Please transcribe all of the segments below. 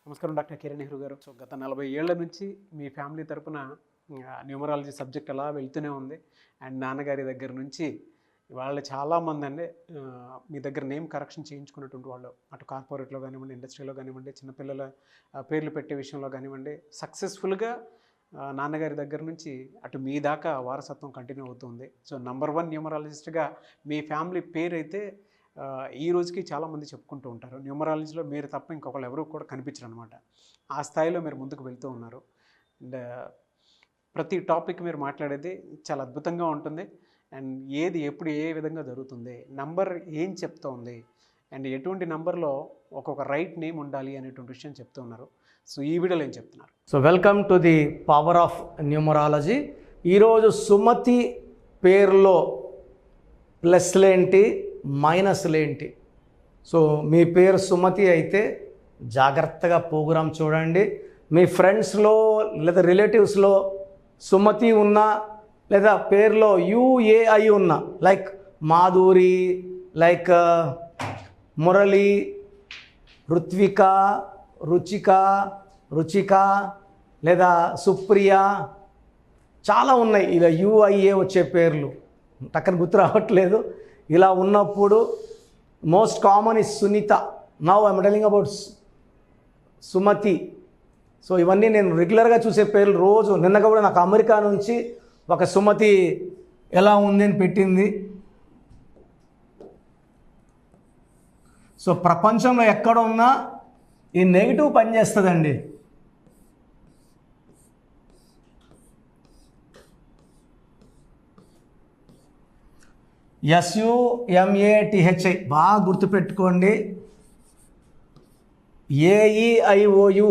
నమస్కారం డాక్టర్ కిరణ్ నెహ్రూ గారు. సో గత 40 ఏళ్ల నుంచి మీ ఫ్యామిలీ తరపున న్యూమరాలజీ సబ్జెక్ట్ అలా వెళ్తూనే ఉంది. అండ్ నాన్నగారి దగ్గర నుంచి వాళ్ళు చాలామంది అండి మీ దగ్గర నేమ్ కరెక్షన్ చేయించుకున్నటువంటి వాళ్ళు, అటు కార్పొరేట్లో కానివ్వండి, ఇండస్ట్రీలో కానివ్వండి, చిన్నపిల్లల పేర్లు పెట్టే విషయంలో కానివ్వండి, సక్సెస్ఫుల్గా నాన్నగారి దగ్గర నుంచి అటు మీ దాకా వారసత్వం కంటిన్యూ అవుతుంది. సో నంబర్ 1 న్యూమరాలజిస్ట్గా మీ ఫ్యామిలీ పేరు అయితే ఈ రోజుకి చాలామంది చెప్పుకుంటూ ఉంటారు. న్యూమరాలజీలో మీరు తప్ప ఇంకొకళ్ళు ఎవరు కూడా కనిపించరు అనమాట. ఆ స్థాయిలో మీరు ముందుకు వెళ్తూ ఉన్నారు. అండ్ ప్రతి టాపిక్ మీరు మాట్లాడేది చాలా అద్భుతంగా ఉంటుంది. అండ్ ఏది ఎప్పుడు ఏ విధంగా జరుగుతుంది, నంబర్ ఏం చెప్తోంది, అండ్ ఎటువంటి నంబర్లో ఒక్కొక్క రైట్ నేమ్ ఉండాలి అనేటువంటి విషయం చెప్తూ ఉన్నారు. సో ఈ వీడియోలో ఏం చెప్తున్నారు? So welcome to the power of numerology. ఈరోజు సుమతి పేరులో ప్లస్లేంటి, మైనస్లేంటి. సో మీ పేరు సుమతి అయితే జాగ్రత్తగా ప్రోగ్రామ్ చూడండి. మీ ఫ్రెండ్స్లో లేదా రిలేటివ్స్లో సుమతి ఉన్నా లేదా పేరులో యుఏఐ ఉన్నా, లైక్ మాధురి, లైక్ మురళి, రుత్విక, రుచిక లేదా సుప్రియ, చాలా ఉన్నాయి ఇలా యుఐఏ వచ్చే పేర్లు, టక్కన గుర్తు రావట్లేదు. ఇలా ఉన్నప్పుడు most common is Sunitha. Now I'm telling about Sumathi. So ఇవన్నీ నేను రెగ్యులర్గా చూసే పేర్లు. రోజు నిన్నగా కూడా నాకు అమెరికా నుంచి ఒక సుమతి ఎలా ఉంది అని పెట్టింది. సో ప్రపంచంలో ఎక్కడ ఉన్నా ఈ నెగిటివ్ పనిచేస్తుందండి. SUMATHI బాగా గుర్తుపెట్టుకోండి. AEIOU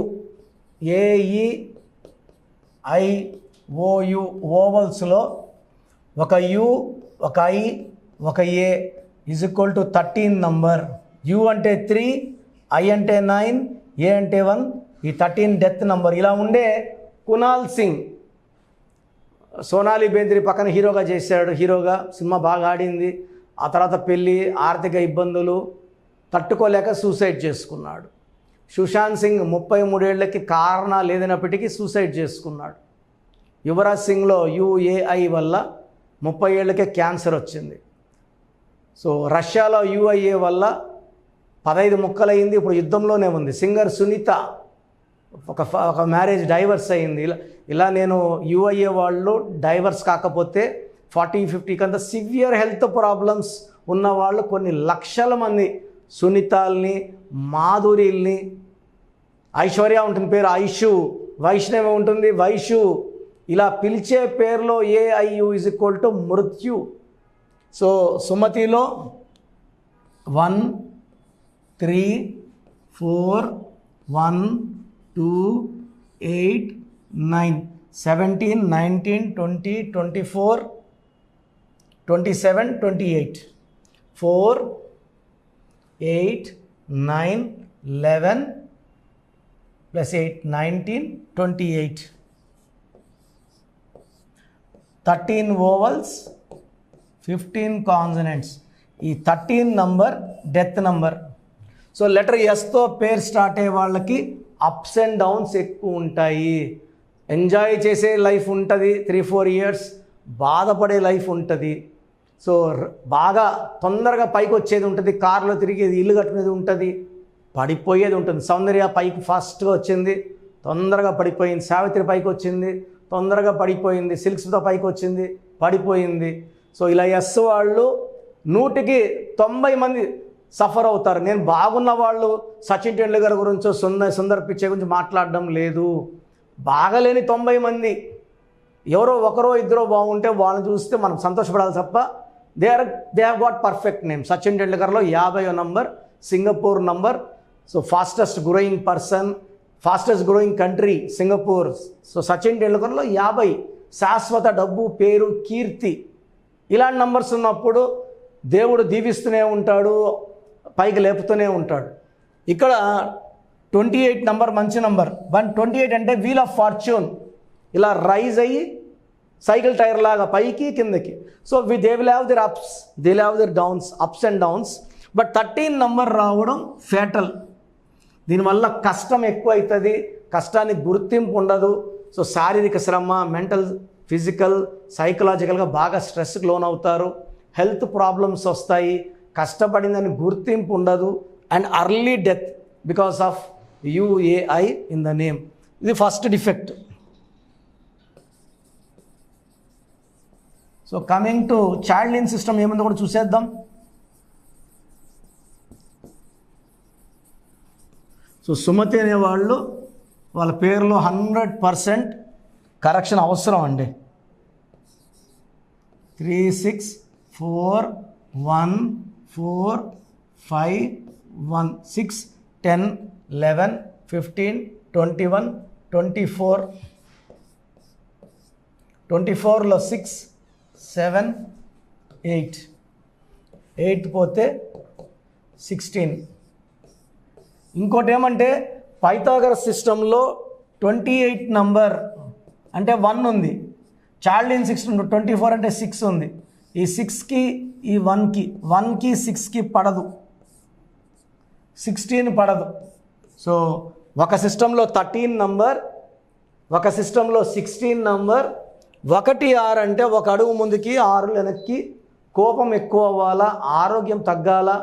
ఓవల్స్లో ఒక యు, ఒక ఐ, ఒక A is equal to 13 number. U అంటే 3, ఐ అంటే 9, ఏ అంటే 1, ఈ 13 డెత్ నంబర్. ఇలా ఉండే కునాల్ సింగ్ సోనాలి బేంద్రి పక్కన హీరోగా చేశాడు. హీరోగా సినిమా బాగా ఆడింది. ఆ తర్వాత పెళ్ళి, ఆర్థిక ఇబ్బందులు తట్టుకోలేక సూసైడ్ చేసుకున్నాడు. సుశాంత్ సింగ్ 33 ఏళ్ళకి కారణాలు ఏదైనప్పటికీ సూసైడ్ చేసుకున్నాడు. యువరాజ్ సింగ్లో యుఏఐ వల్ల 30 ఏళ్ళకే క్యాన్సర్ వచ్చింది. సో రష్యాలో యుఐఏ వల్ల 15 ముక్కలైంది, ఇప్పుడు యుద్ధంలోనే ఉంది. సింగర్ సునీత ఒక మ్యారేజ్ డైవర్స్ అయింది. ఇలా నేను యుఐఏ వాళ్ళు డైవర్స్ కాకపోతే 40-50 కంత సివియర్ హెల్త్ ప్రాబ్లమ్స్ ఉన్నవాళ్ళు కొన్ని లక్షల మంది సునీతాల్ని, మాధురిల్ని, ఐశ్వర్య ఉంటుంది పేరు ఐషు, వైష్ణవి ఉంటుంది వైషు, ఇలా పిలిచే పేరులో AIU ఈజ్ ఈక్వల్ టు మృత్యు. So సుమతిలో 1, 3, 4, 1, 2, 8, 9, 17, 19, 20, 24, 27, 28, 4, 8, 9, 11 plus 8, 19, 28, 13 vowels, 15 consonants. ఈ 13 number death number. So letter ఎస్తో పేరు స్టార్ట్ అయ్యే వాళ్ళకి అప్స్ అండ్ డౌన్స్ ఎక్కువ ఉంటాయి. ఎంజాయ్ చేసే లైఫ్ ఉంటుంది 3-4 ఇయర్స్, బాధపడే లైఫ్ ఉంటుంది. సో బాగా తొందరగా పైకి వచ్చేది ఉంటుంది, కారులో తిరిగేది, ఇల్లు కట్టుకునేది ఉంటుంది, పడిపోయేది ఉంటుంది. సౌందర్య పైకి ఫాస్ట్గా వచ్చింది, తొందరగా పడిపోయింది. సావిత్రి పైకి వచ్చింది, తొందరగా పడిపోయింది. సిల్క్స్తో పైకి వచ్చింది, పడిపోయింది. సో ఇలా ఎస్ వాళ్ళు 100కి 90 మంది సఫర్ అవుతారు. నేను బాగున్న వాళ్ళు సచిన్ టెండూల్కర్ గురించో సుందర్ పిచ్చే గురించి మాట్లాడడం లేదు. బాగలేని 90 మంది ఎవరో ఒకరో ఇద్దరో బాగుంటే వాళ్ళని చూస్తే మనం సంతోషపడాలి తప్ప they have got perfect name. Sachin టెండూల్కర్లో 50వ number, Singapore number. So fastest growing person, fastest growing country Singapore. So Sachin టెండూల్కర్లో 50. శాశ్వత డబ్బు, పేరు, కీర్తి, ఇలాంటి నంబర్స్ ఉన్నప్పుడు దేవుడు దీవిస్తూనే ఉంటాడు, పైకి లేపుతూనే ఉంటాడు. ఇక్కడ 28 నంబర్ మంచి నంబర్. 128 అంటే వీల్ ఆఫ్ ఫార్చ్యూన్, ఇలా రైజ్ అయ్యి సైకిల్ టైర్ లాగా పైకి కిందకి. So they will have their ups, they will have their downs, ups and downs. But 13 number రావడం ఫేటల్. దీనివల్ల కష్టం ఎక్కువ అవుతుంది, కష్టానికి గుర్తింపు ఉండదు. సో శారీరక శ్రమ, మెంటల్, ఫిజికల్, సైకలాజికల్గా బాగా స్ట్రెస్కి లోన్ అవుతారు, హెల్త్ ప్రాబ్లమ్స్ వస్తాయి, కష్టపడిందని గుర్తింపు ఉండదు, and early death because of UAI in the name. ఇది first defect. So coming to Chaldean system ఏముందో కూడా చూసేద్దాం. సో సుమతి అనేవాళ్ళు వాళ్ళ పేరులో 100% కరెక్షన్ అవసరం అండి. 3 6 4 1 4 5 1 6 10 11 15 21 24 24లో 6 7 8 పోతే 16. ఇంకోటి ఏమంటే పైథాగరస్ సిస్టంలో 28 నంబర్ అంటే 1 ఉంది, చైల్డ్ లైన్ సిస్టమ్ 24 అంటే 6 ఉంది. ఈ 6కి ఈ 1కి 6కి పడదు, 16 పడదు. సో ఒక సిస్టంలో 13 నంబర్, ఒక సిస్టంలో 16 నంబర్. 1 6 అంటే ఒక అడుగు ముందుకి 6 వెనక్కి, కోపం ఎక్కువ అవ్వాలా, ఆరోగ్యం తగ్గాలా,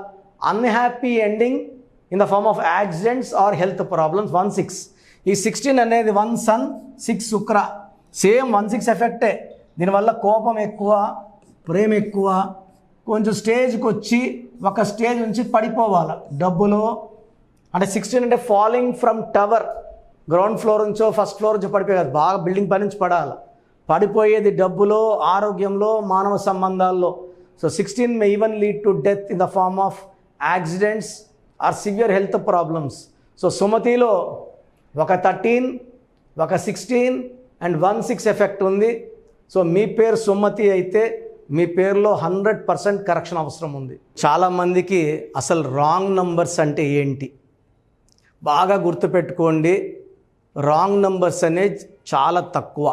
unhappy ending in the form of accidents or health problems. 1 6. ఈ 16 అనేది 1 సన్ 6 శుక్ర, సేమ్ 1 6 ఎఫెక్టే. దీనివల్ల కోపం ఎక్కువ, ప్రేమ ఎక్కువ, కొంచెం స్టేజ్కి వచ్చి ఒక స్టేజ్ నుంచి పడిపోవాలి డబ్బులో. అంటే 16 అంటే falling from tower, ground floor నుంచో ఫస్ట్ ఫ్లోర్ నుంచి పడిపోయేది, బాగా బిల్డింగ్ పై నుంచి పడాలి. పడిపోయేది డబ్బులో, ఆరోగ్యంలో, మానవ సంబంధాల్లో. So 16 may even lead to death in the form of accidents or severe health problems. So సుమతిలో ఒక 13, ఒక 16 అండ్ 1 6 ఎఫెక్ట్ ఉంది. సో మీ పేరు సుమతి అయితే మీ పేరులో 100% కరెక్షన్ అవసరం ఉంది. చాలామందికి అసలు రాంగ్ నంబర్స్ అంటే ఏంటి బాగా గుర్తుపెట్టుకోండి. రాంగ్ నంబర్స్ అనేది చాలా తక్కువ.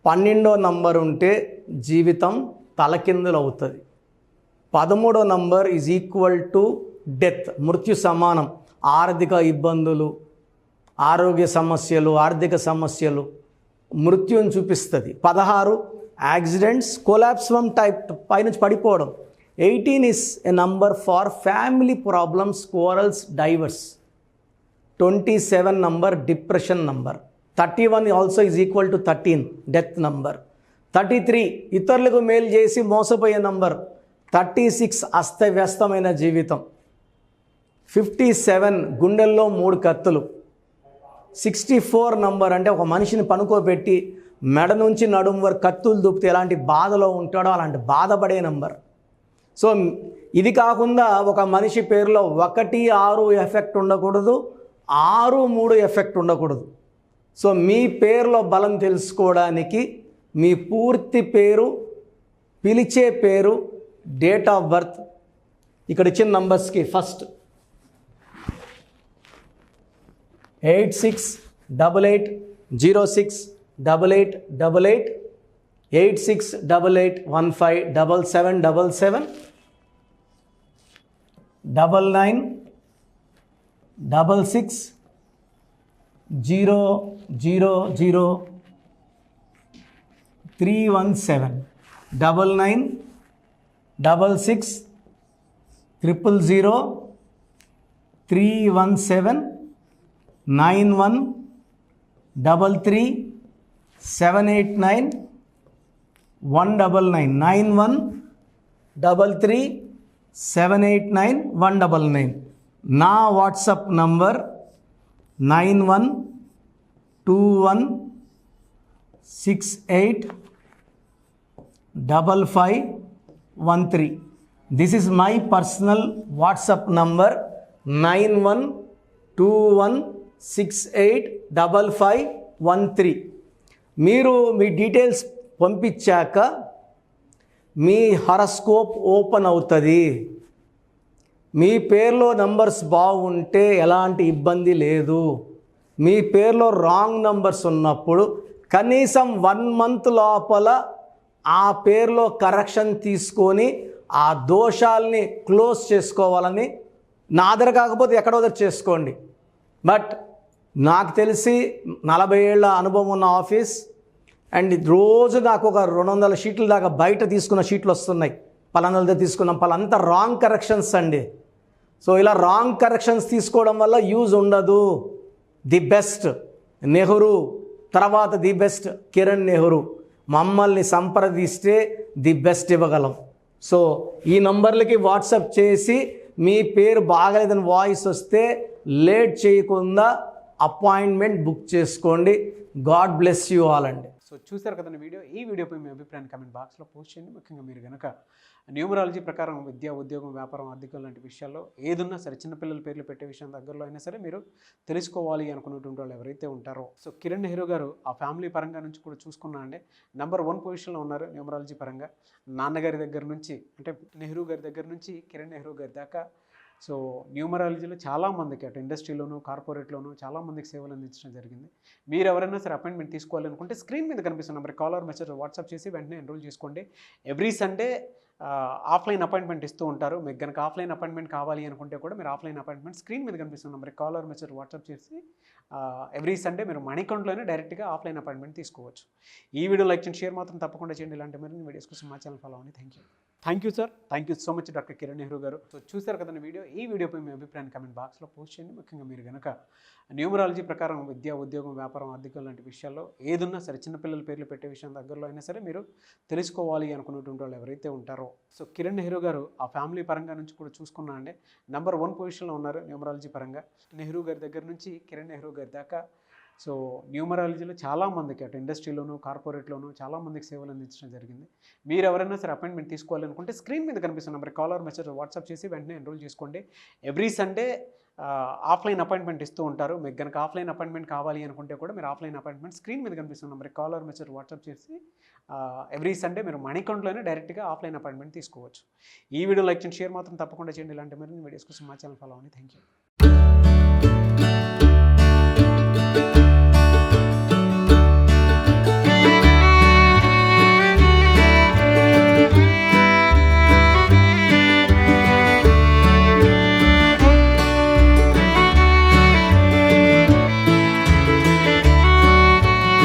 12వ నంబర్ ఉంటే జీవితం తలకిందులు అవుతుంది. 13వ number is equal to death, మృత్యు సమానం. ఆర్థిక ఇబ్బందులు, ఆరోగ్య సమస్యలు, ఆర్థిక సమస్యలు మృత్యుని చూపిస్తుంది. 16 యాక్సిడెంట్స్, కొలాప్స్ ఫ్రమ్ టైప్ పైనుంచి పడిపోవడం. 18 is a number far family problems, quarrels, divorce. 27 number depression number. 31 also is equal to 13 death number. 33 ఇతరులకు మేలు చేసి మోసపోయే నంబర్. 36 అస్తవ్యస్తమైన జీవితం. 57 గుండెల్లో 3 కత్తులు. 64 నంబర్ అంటే ఒక మనిషిని పనుకోబెట్టి మెడ నుంచి నడుము వరకు కత్తులు దూపితే ఎలాంటి బాధలో ఉంటాడో అలాంటి బాధపడే నంబర్. సో ఇది కాకుండా ఒక మనిషి పేరులో 1 6 ఎఫెక్ట్ ఉండకూడదు, 6 3 ఎఫెక్ట్ ఉండకూడదు. సో మీ పేరులో బలం తెలుసుకోవడానికి మీ పూర్తి పేరు, పిలిచే పేరు, డేట్ ఆఫ్ బర్త్, ఇక్కడ ఇచ్చిన నంబర్స్కి ఫస్ట్ 8688068888 8688157777 9966000317 9966000317 9133 789 199 9133 789 199. నా WhatsApp number 9121685513. This is my personal WhatsApp number 9121685513. మీరు మీ డీటెయిల్స్ పంపించాక మీ హరస్కోప్ ఓపెన్ అవుతుంది. మీ పేరులో నంబర్స్ బాగుంటే ఎలాంటి ఇబ్బంది లేదు. మీ పేరులో రాంగ్ నంబర్స్ ఉన్నప్పుడు కనీసం 1 మంత్ లోపల ఆ పేరులో కరెక్షన్ తీసుకొని ఆ దోషాల్ని క్లోజ్ చేసుకోవాలని నా దగ్గర కాకపోతే ఎక్కడో దగ్గర చేసుకోండి. బట్ నాకు తెలిసి 40 ఏళ్ళ అనుభవం ఉన్న ఆఫీస్ అండ్ రోజు నాకు ఒక 200 షీట్ల దాకా బయట తీసుకున్న షీట్లు వస్తున్నాయి. పలానాలతో తీసుకున్నాం పలాంతా రాంగ్ కరెక్షన్స్ అండి. సో ఇలా రాంగ్ కరెక్షన్స్ తీసుకోవడం వల్ల యూజ్ ఉండదు. ది బెస్ట్ నెహ్రూ, తర్వాత ది బెస్ట్ కిరణ్ నెహ్రూ, మమ్మల్ని సంప్రదిస్తే ది బెస్ట్ ఇవ్వగలం. సో ఈ నంబర్లకి వాట్సాప్ చేసి మీ పేరు బాగలేదని వాయిస్ వస్తే లేట్ చేయకుండా అపాయింట్మెంట్ బుక్ చేసుకోండి. గాడ్ బ్లెస్ యూ ఆల్ అండి. సో చూసారు కదండి వీడియో. ఈ వీడియోపై మీ అభిప్రాయాన్ని కామెంట్ బాక్స్లో పోస్ట్ చేయండి. ముఖ్యంగా మీరు కనుక న్యూమరాలజీ ప్రకారం విద్య, ఉద్యోగం, వ్యాపారం, ఆర్థికం లాంటి విషయాల్లో ఏదున్నా సరే, చిన్నపిల్లల పేర్లు పెట్టే విషయం దగ్గరలో అయినా సరే మీరు తెలుసుకోవాలి అనుకున్నటువంటి వాళ్ళు ఎవరైతే ఉంటారో, సో కిరణ్ నెహ్రూ గారు ఆ ఫ్యామిలీ పరంగా నుంచి కూడా చూసుకున్నా అండి నెంబర్ 1 పొజిషన్లో ఉన్నారు న్యూమరాలజీ పరంగా. నాన్నగారి దగ్గర నుంచి అంటే నెహ్రూ గారి దగ్గర నుంచి కిరణ్ నెహ్రూ గారి దాకా సో న్యూమరాలజీలో చాలామందికి అటు ఇండస్ట్రీలోను, కార్పొరేట్లోను చాలామందికి సేవలు అందించడం జరిగింది. మీరు ఎవరైనా సరే అపాయింట్మెంట్ తీసుకోవాలనుకుంటే స్క్రీన్ మీద కనిపిస్తున్న నెంబర్ కాలర్ మెసేజ్ వాట్సాప్ చేసి వెంటనే ఎన్రోల్ చేసుకోండి. ఎవ్రీ సండే ఆఫ్లైన్ అపాయింట్మెంట్ ఇస్తూ ఉంటారు. మీకు కనుక ఆఫ్లైన్ అపాయింట్మెంట్ కావాలి అనుకుంటే కూడా మీరు ఆఫ్లైన్ అపాయింట్మెంట్ స్క్రీన్ మీద కనిపిస్తున్న నెంబర్ కాలర్ మెసేజ్ వాట్సాప్ చేసి ఎవ్రీ సండే మీరు మణికంట్లోనే డైరెక్ట్గా ఆఫ్లైన్ అపాయింట్మెంట్ తీసుకోవచ్చు. ఈ వీడియో లైక్ చేయండి, షేర్ మాత్రం తప్పకుండా చేయండి. ఇలాంటి మరిన్ని వీడియోస్ కోసం మా ఛానల్ ఫాలో అవ్వండి. Thank you sir. Thank you so much doctor Kiran Nehru గారు. సో చూసారు కదండి వీడియో. ఈ వీడియోపై మీ అభిప్రాయాన్ని కామెంట్ బాక్స్లో పోస్ట్ చేయండి. ముఖ్యంగా మీరు కనుక న్యూమరాలజీ ప్రకారం విద్య, ఉద్యోగం, వ్యాపారం, ఆర్థికం లాంటి విషయాల్లో ఏదున్నా సరే, చిన్నపిల్లల పేర్లు పెట్టే విషయం దగ్గరలో అయినా సరే మీరు తెలుసుకోవాలి అనుకున్నటువంటి వాళ్ళు ఎవరైతే ఉంటారో, సో కిరణ్ నెహ్రూ గారు ఆ ఫ్యామిలీ పరంగా నుంచి కూడా చూసుకున్నా అండి నెంబర్ 1 పొజిషన్లో ఉన్నారు న్యూమరాలజీ పరంగా. నెహ్రూ గారి దగ్గర నుంచి కిరణ్ నెహ్రూ గారి దాకా సో న్యూమరాలజీలో చాలామందికి అటు ఇండస్ట్రీలోను, కార్పొరేట్లోను చాలామందికి సేవలు అందించడం జరిగింది. మీరు ఎవరైనా సరే అపాయింట్మెంట్ తీసుకోవాలనుకుంటే స్క్రీన్ మీద కనిపిస్తున్న నెంబర్ కాలర్ మెసేజ్ వాట్సాప్ చేసి వెంటనే ఎన్రోల్ చేసుకోండి. ఎవ్రీ సండే ఆఫ్లైన్ అపాయింట్మెంట్ ఇస్తూ ఉంటారు. మీకు కనుక ఆఫ్లైన్ అపాయింట్మెంట్ కావాలి అనుకుంటే కూడా మీరు ఆఫ్లైన్ అపాయింట్మెంట్ స్క్రీన్ మీద కనిపిస్తున్న నెంబర్ కాలర్ మెసేజ్ వాట్సాప్ చేసి ఎవ్రీ సండే మీరు మణికంట్లోనే డైరెక్ట్గా ఆఫ్లైన్ అపాయింట్మెంట్ తీసుకోవచ్చు. ఈ వీడియో లైక్ చేయండి, షేర్ మాత్రం తప్పకుండా చేయండి. ఇలాంటి మరిన్ని వీడియోస్ కోసం మా ఛానల్ ఫాలో అవ్వండి. Thank you.